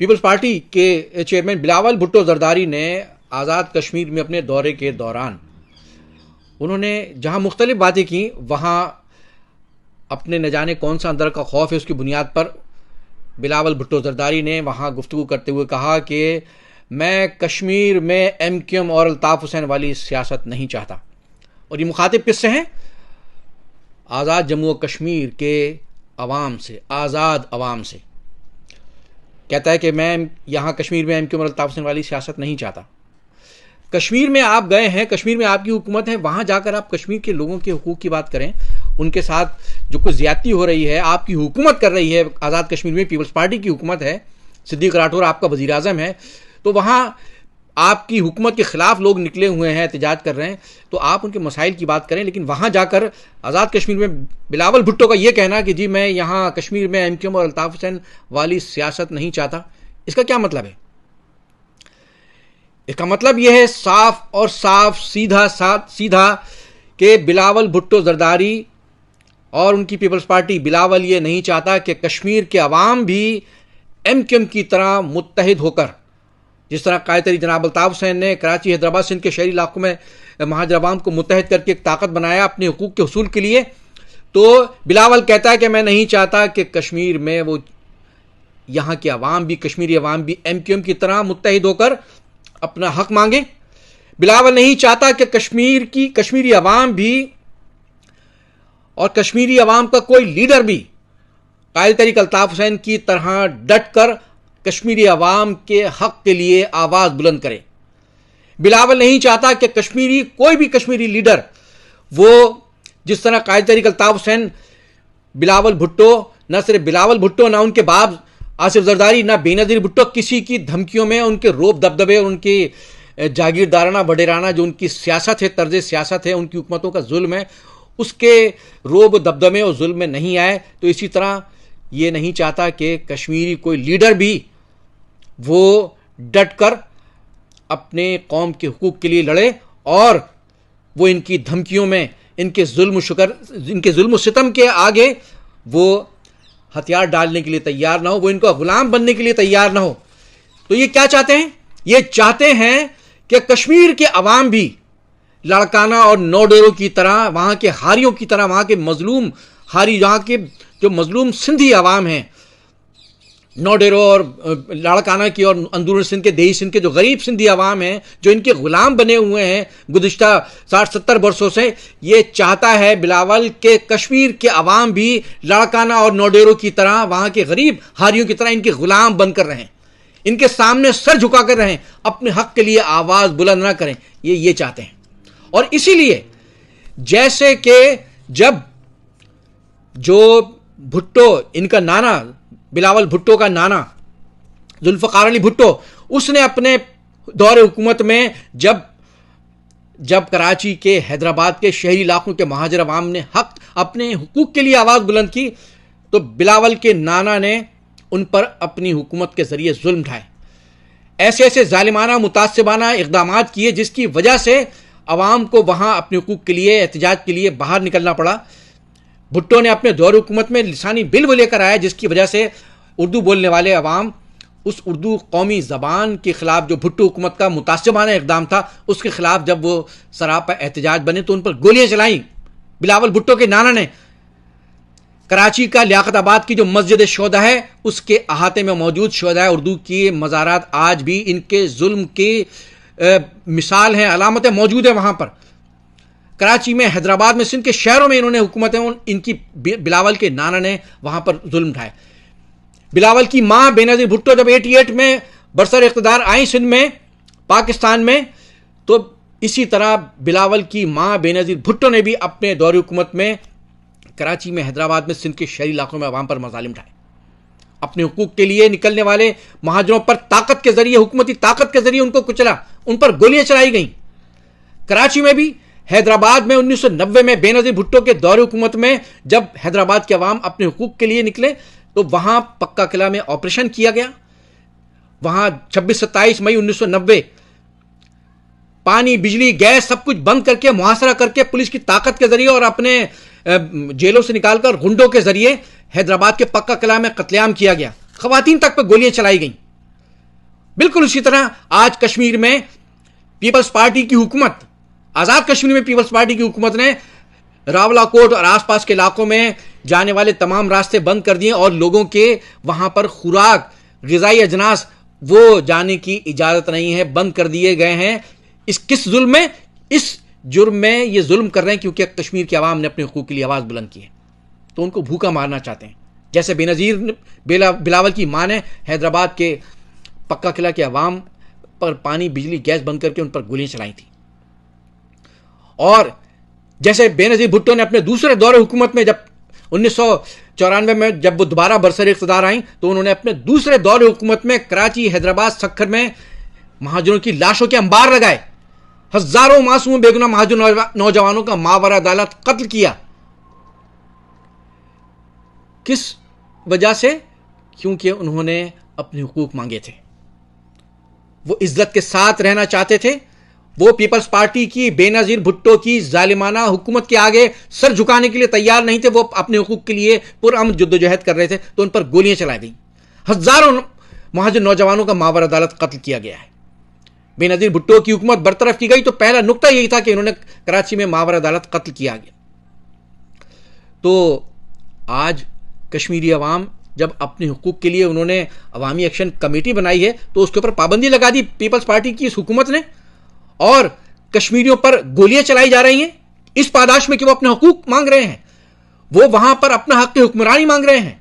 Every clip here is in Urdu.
پیپلز پارٹی کے چیئرمین بلاول بھٹو زرداری نے آزاد کشمیر میں اپنے دورے کے دوران انہوں نے جہاں مختلف باتیں کی وہاں اپنے نہ جانے کون سا اندر کا خوف ہے اس کی بنیاد پر بلاول بھٹو زرداری نے وہاں گفتگو کرتے ہوئے کہا کہ میں کشمیر میں ایم کیو ایم اور الطاف حسین والی سیاست نہیں چاہتا. اور یہ مخاطب کس سے ہیں؟ آزاد جموں و کشمیر کے عوام سے، آزاد عوام سے. کہتا ہے کہ میں یہاں کشمیر میں ایم کیو ایم اور الطاف حسین والی سیاست نہیں چاہتا. کشمیر میں آپ گئے ہیں، کشمیر میں آپ کی حکومت ہے، وہاں جا کر آپ کشمیر کے لوگوں کے حقوق کی بات کریں. ان کے ساتھ جو کچھ زیادتی ہو رہی ہے، آپ کی حکومت کر رہی ہے آزاد کشمیر میں، پیپلز پارٹی کی حکومت ہے، صدیق راٹھور آپ کا وزیر اعظم ہے، تو وہاں آپ کی حکومت کے خلاف لوگ نکلے ہوئے ہیں، احتجاج کر رہے ہیں، تو آپ ان کے مسائل کی بات کریں. لیکن وہاں جا کر آزاد کشمیر میں بلاول بھٹو کا یہ کہنا کہ جی میں یہاں کشمیر میں ایم کیو ایم اور الطاف حسین والی سیاست نہیں چاہتا، اس کا کیا مطلب ہے؟ اس کا مطلب یہ ہے صاف اور صاف سیدھا کہ بلاول بھٹو زرداری اور ان کی پیپلز پارٹی بلاول یہ نہیں چاہتا کہ کشمیر کے عوام بھی ایم کیو ایم کی طرح متحد ہو کر، جس طرح قائد جناب الطاف حسین نے کراچی، حیدرآباد، سندھ کے شہری علاقوں میں مہاجر عوام کو متحد کر کے ایک طاقت بنایا اپنے حقوق کے حصول کے لیے، تو بلاول کہتا ہے کہ میں نہیں چاہتا کہ کشمیر میں وہ یہاں کے عوام بھی، کشمیری عوام بھی ایم کیو ایم کی طرح متحد ہو کر اپنا حق مانگے. بلاول نہیں چاہتا کہ کشمیری عوام بھی اور کشمیری عوام کا کوئی لیڈر بھی قائد تحریک الطاف حسین کی طرح ڈٹ کر کشمیری عوام کے حق کے لیے آواز بلند کرے. بلاول نہیں چاہتا کہ کوئی بھی کشمیری لیڈر وہ جس طرح قائد تحریک الطاف حسین بلاول بھٹو، نہ صرف بلاول بھٹو، نہ ان کے باپ آصف زرداری، نہ بے نظیر بھٹو کسی کی دھمکیوں میں، ان کے روب دبدبے اور ان کی جاگیردارانہ وڈیرانہ جو ان کی سیاست ہے، طرز سیاست ہے، ان کی حکومتوں کا ظلم ہے، اس کے روب دبدبے اور ظلم میں نہیں آئے. تو اسی طرح یہ نہیں چاہتا کہ کشمیری کوئی لیڈر بھی وہ ڈٹ کر اپنے قوم کے حقوق کے لیے لڑے اور وہ ان کی دھمکیوں میں، ان کے ظلم و ستم کے آگے وہ ہتھیار ڈالنے کے لیے تیار نہ ہو، وہ ان کا غلام بننے کے لیے تیار نہ ہو. تو یہ کیا چاہتے ہیں؟ یہ چاہتے ہیں کہ کشمیر کے عوام بھی لاڑکانہ اور نو ڈیروں کی طرح، وہاں کے ہاریوں کی طرح، وہاں کے مظلوم ہاری، وہاں کے جو مظلوم سندھی عوام ہیں، نو ڈیروں اور لاڑکانہ کی اور اندرون سندھ کے، دیہی سندھ کے جو غریب سندھی عوام ہیں، جو ان کے غلام بنے ہوئے ہیں گزشتہ 60-70 برسوں سے، یہ چاہتا ہے بلاول کہ کشمیر کے عوام بھی لاڑکانہ اور نو ڈیروں کی طرح، وہاں کے غریب ہاریوں کی طرح ان کے غلام بن کر رہیں، ان کے سامنے سر جھکا کر رہیں، اپنے حق کے لیے آواز بلند نہ کریں. یہ چاہتے ہیں. اور اسی لیے جیسے کہ جب جو بھٹو، ان کا نانا، بلاول بھٹو کا نانا ذوالفقار علی بھٹو، اس نے اپنے دور حکومت میں جب کراچی کے، حیدرآباد کے شہری علاقوں کے مہاجر عوام نے اپنے حقوق کے لیے آواز بلند کی، تو بلاول کے نانا نے ان پر اپنی حکومت کے ذریعے ظلم ڈھائے، ایسے ظالمانہ متعصبانہ اقدامات کیے، جس کی وجہ سے عوام کو وہاں اپنے حقوق کے لیے، احتجاج کے لیے باہر نکلنا پڑا. بھٹو نے اپنے دور حکومت میں لسانی بل وہ لے کر آیا، جس کی وجہ سے اردو بولنے والے عوام اس اردو قومی زبان کے خلاف، جو بھٹو حکومت کا متعصبانہ اقدام تھا، اس کے خلاف جب وہ سراپا احتجاج بنے تو ان پر گولیاں چلائیں. بلاول بھٹو کے نانا نے کراچی کا لیاقت آباد کی جو مسجد شہداء ہے، اس کے احاطے میں موجود شہداء اردو کی مزارات آج بھی ان کے ظلم کی مثال ہیں، علامتیں موجود ہیں وہاں پر. کراچی میں، حیدرآباد میں، سندھ کے شہروں میں انہوں نے حکومتیں، ان کی بلاول کے نانا نے وہاں پر ظلم ڈھائے. بلاول کی ماں بے نظیر بھٹو جب 88 میں برسر اقتدار آئیں سندھ میں، پاکستان میں، تو اسی طرح بلاول کی ماں بے نظیر بھٹو نے بھی اپنے دور حکومت میں کراچی میں، حیدرآباد میں، سندھ کے شہری علاقوں میں عوام پر مظالم ڈھائے. اپنے حقوق کے لیے نکلنے والے مہاجروں پر طاقت کے ذریعے، حکومتی طاقت کے ذریعے ان کو کچلا، ان پر گولیاں چلائی گئیں. کراچی میں بھی، حیدرآباد میں 1990 میں بے نظیر بھٹو کے دور حکومت میں جب حیدرآباد کے عوام اپنے حقوق کے لیے نکلے تو وہاں پکا قلعہ میں آپریشن کیا گیا. وہاں 26-27 مئی 1990 پانی، بجلی، گیس سب کچھ بند کر کے، محاصرہ کر کے، پولیس کی طاقت کے ذریعے اور اپنے جیلوں سے نکال کر غنڈوں کے ذریعے حیدرآباد کے پکا قلعہ میں قتل عام کیا گیا. خواتین تک پہ گولیاں چلائی گئیں. بالکل اسی طرح آج کشمیر میں پیپلز پارٹی کی حکومت، آزاد کشمیر میں پیپلز پارٹی کی حکومت نے راولا کوٹ اور آس پاس کے علاقوں میں جانے والے تمام راستے بند کر دیے اور لوگوں کے وہاں پر خوراک، غذائی اجناس وہ جانے کی اجازت نہیں ہے، بند کر دیے گئے ہیں۔ اس کس ظلم میں؟ اس جرم میں یہ ظلم کر رہے ہیں کیونکہ کشمیر کی عوام نے اپنے حقوق کے لیے آواز بلند کی ہے، تو ان کو بھوکا مارنا چاہتے ہیں۔ جیسے بے نظیر بلاول کی ماں نے حیدرآباد کے پکا قلعہ کے عوام پر پانی، بجلی، گیس بند کر کے ان پر گولیاں چلائی تھیں، اور جیسے بے نظیر بھٹو نے اپنے دوسرے دور حکومت میں جب 1994 میں جب وہ دوبارہ برسر اقتدار آئیں تو انہوں نے اپنے دوسرے دور حکومت میں کراچی، حیدرآباد، سکھر میں مہاجروں کی لاشوں کے انبار لگائے، ہزاروں معصوم بے گناہ مہاجر نوجوانوں کا ماوراء عدالت قتل کیا۔ کس وجہ سے؟ کیونکہ انہوں نے اپنے حقوق مانگے تھے، وہ عزت کے ساتھ رہنا چاہتے تھے، وہ پیپلز پارٹی کی، بے نظیر بھٹو کی ظالمانہ حکومت کے آگے سر جھکانے کے لیے تیار نہیں تھے، وہ اپنے حقوق کے لیے پرامن جدوجہد کر رہے تھے، تو ان پر گولیاں چلائی گئیں، ہزاروں مہاجر نوجوانوں کا ماوراء عدالت قتل کیا گیا ہے۔ بے نظیر بھٹو کی حکومت برطرف کی گئی تو پہلا نقطہ یہی تھا کہ انہوں نے کراچی میں ماوراء عدالت قتل کیا گیا۔ تو آج کشمیری عوام جب اپنے حقوق کے لیے انہوں نے عوامی ایکشن کمیٹی بنائی ہے تو اس کے اوپر پابندی لگا دی پیپلز پارٹی کی اس حکومت نے، اور کشمیریوں پر گولیاں چلائی جا رہی ہیں اس پاداش میں کہ وہ اپنے حقوق مانگ رہے ہیں، وہ وہاں پر اپنا حق حکمرانی مانگ رہے ہیں،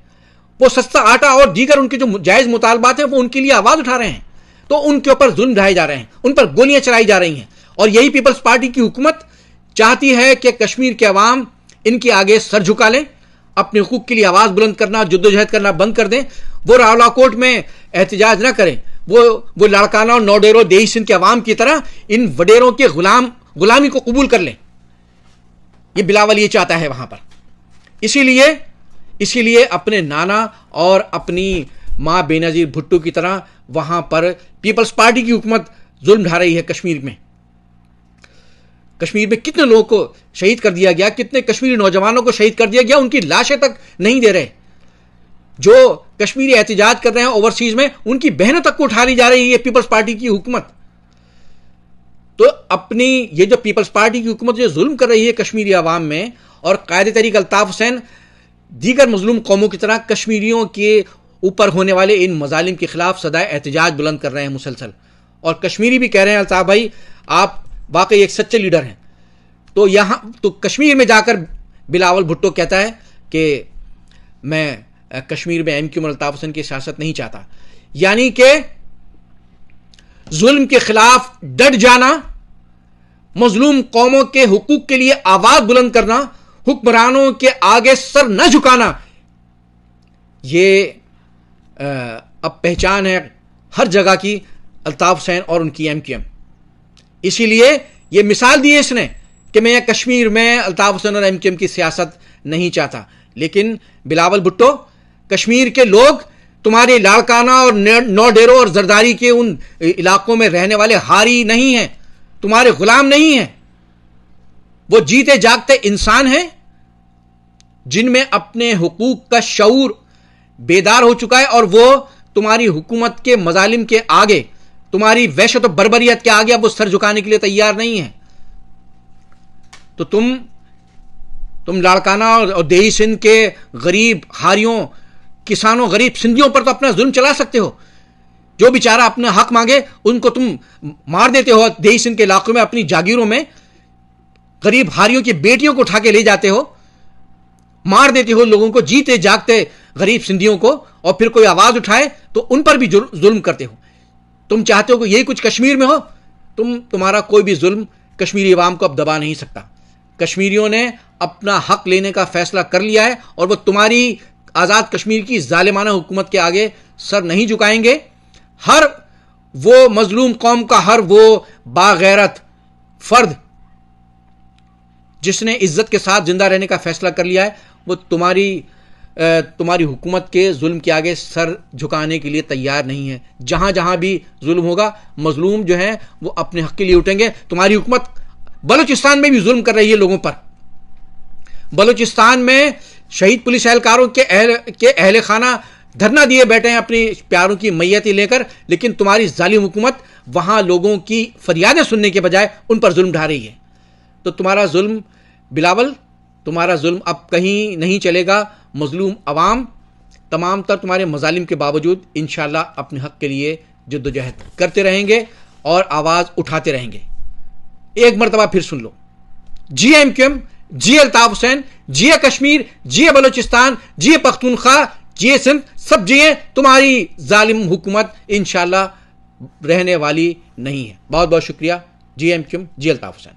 وہ سستا آٹا اور دیگر ان کے جو جائز مطالبات ہیں وہ ان کے لیے آواز اٹھا رہے ہیں، تو ان کے اوپر ظلم ڈھائے جا رہے ہیں، ان پر گولیاں چلائی جا رہی ہیں۔ اور یہی پیپلز پارٹی کی حکومت چاہتی ہے کہ کشمیر کے عوام ان کے آگے سر جھکا لیں، اپنے حقوق کے لیے آواز بلند کرنا، جدوجہد کرنا بند کر دیں، وہ راولا کوٹ میں احتجاج نہ کریں، وہ لاڑکانہ اور نوڈیرو دیہی سندھ کے عوام کی طرح ان وڈیروں کے غلامی کو قبول کر لیں۔ یہ بلاول یہ چاہتا ہے وہاں پر، اسی لیے اپنے نانا اور اپنی ماں بے نظیر بھٹو کی طرح وہاں پر پیپلز پارٹی کی حکومت ظلم ڈھا رہی ہے۔ کشمیر میں کتنے لوگوں کو شہید کر دیا گیا، کتنے کشمیری نوجوانوں کو شہید کر دیا گیا، ان کی لاشیں تک نہیں دے رہے۔ جو کشمیری احتجاج کر رہے ہیں اوورسیز میں، ان کی بہنوں تک کو اٹھا لی جا رہی ہے پیپلز پارٹی کی حکومت۔ تو اپنی یہ جو پیپلز پارٹی کی حکومت جو ظلم کر رہی ہے کشمیری عوام میں، اور قائد تحریک الطاف حسین دیگر مظلوم قوموں کی طرح کشمیریوں کے اوپر ہونے والے ان مظالم کے خلاف صدائے احتجاج بلند کر رہے ہیں مسلسل، اور کشمیری بھی کہہ رہے ہیں الطاف بھائی آپ واقعی ایک سچے لیڈر ہیں۔ تو کشمیر میں جا کر بلاول بھٹو کہتا ہے کہ میں کشمیر میں MQ الطاف حسین کی سیاست نہیں چاہتا، یعنی کہ ظلم کے خلاف ڈٹ جانا، مظلوم قوموں کے حقوق کے لیے آواز بلند کرنا، حکمرانوں کے آگے سر نہ جھکانا، یہ اب پہچان ہے ہر جگہ کی الطاف حسین اور ان کی MQM۔ اسی لیے یہ مثال دی ہے اس نے کہ میں کشمیر میں الطاف حسین اور MQM کی سیاست نہیں چاہتا، لیکن بلاول بھٹو، کشمیر کے لوگ تمہارے لاڑکانہ اور نوڈیرو اور زرداری کے ان علاقوں میں رہنے والے ہاری نہیں ہیں، تمہارے غلام نہیں ہیں، وہ جیتے جاگتے انسان ہیں جن میں اپنے حقوق کا شعور بیدار ہو چکا ہے، اور وہ تمہاری حکومت کے مظالم کے آگے، تمہاری وحشت و بربریت کے آگے اب وہ سر جھکانے کے لیے تیار نہیں ہے۔ تو تم لاڑکانہ اور دیہی سندھ کے غریب ہاریوں، کسانوں، غریب سندھیوں پر تو اپنا ظلم چلا سکتے ہو، جو بیچارہ اپنا حق مانگے ان کو تم مار دیتے ہو، دیہی سندھ کے علاقوں میں اپنی جاگیروں میں غریب ہاریوں کی بیٹیوں کو اٹھا کے لے جاتے ہو، مار دیتے ہو لوگوں کو، جیتے جاگتے غریب سندھیوں کو، اور پھر کوئی آواز اٹھائے تو ان پر بھی ظلم کرتے ہو۔ تم چاہتے ہو کہ یہی کچھ کشمیر میں ہو؟ تمہارا کوئی بھی ظلم کشمیری عوام کو اب دبا نہیں سکتا۔ کشمیریوں نے اپنا حق لینے کا فیصلہ کر لیا ہے، اور وہ تمہاری آزاد کشمیر کی ظالمانہ حکومت کے آگے سر نہیں جھکائیں گے۔ ہر وہ مظلوم قوم کا، ہر وہ باغیرت فرد جس نے عزت کے ساتھ زندہ رہنے کا فیصلہ کر لیا ہے، وہ تمہاری حکومت کے ظلم کے آگے سر جھکانے کے لیے تیار نہیں ہے۔ جہاں جہاں بھی ظلم ہوگا، مظلوم جو ہیں وہ اپنے حق کے لیے اٹھیں گے۔ تمہاری حکومت بلوچستان میں بھی ظلم کر رہی ہے لوگوں پر۔ بلوچستان میں شہید پولیس اہلکاروں کے اہل خانہ دھرنا دیے بیٹھے ہیں اپنی پیاروں کی میتیں لے کر، لیکن تمہاری ظالم حکومت وہاں لوگوں کی فریادیں سننے کے بجائے ان پر ظلم ڈھا رہی ہے. تو تمہارا ظلم بلاول، تمہارا ظلم اب کہیں نہیں چلے گا. مظلوم عوام تمام تر تمہارے مظالم کے باوجود انشاءاللہ اپنے حق کے لیے جدوجہد کرتے رہیں گے اور آواز اٹھاتے رہیں گے. ایک مرتبہ پھر سن لو، جی ایم کیو ایم، جی الطاف حسین، جی کشمیر، جی بلوچستان، جی پختونخوا، جی سندھ، سب جیے. تمہاری ظالم حکومت انشاءاللہ رہنے والی نہیں ہے. بہت بہت شکریہ. جی ایم کیو ایم، جی الطاف حسین.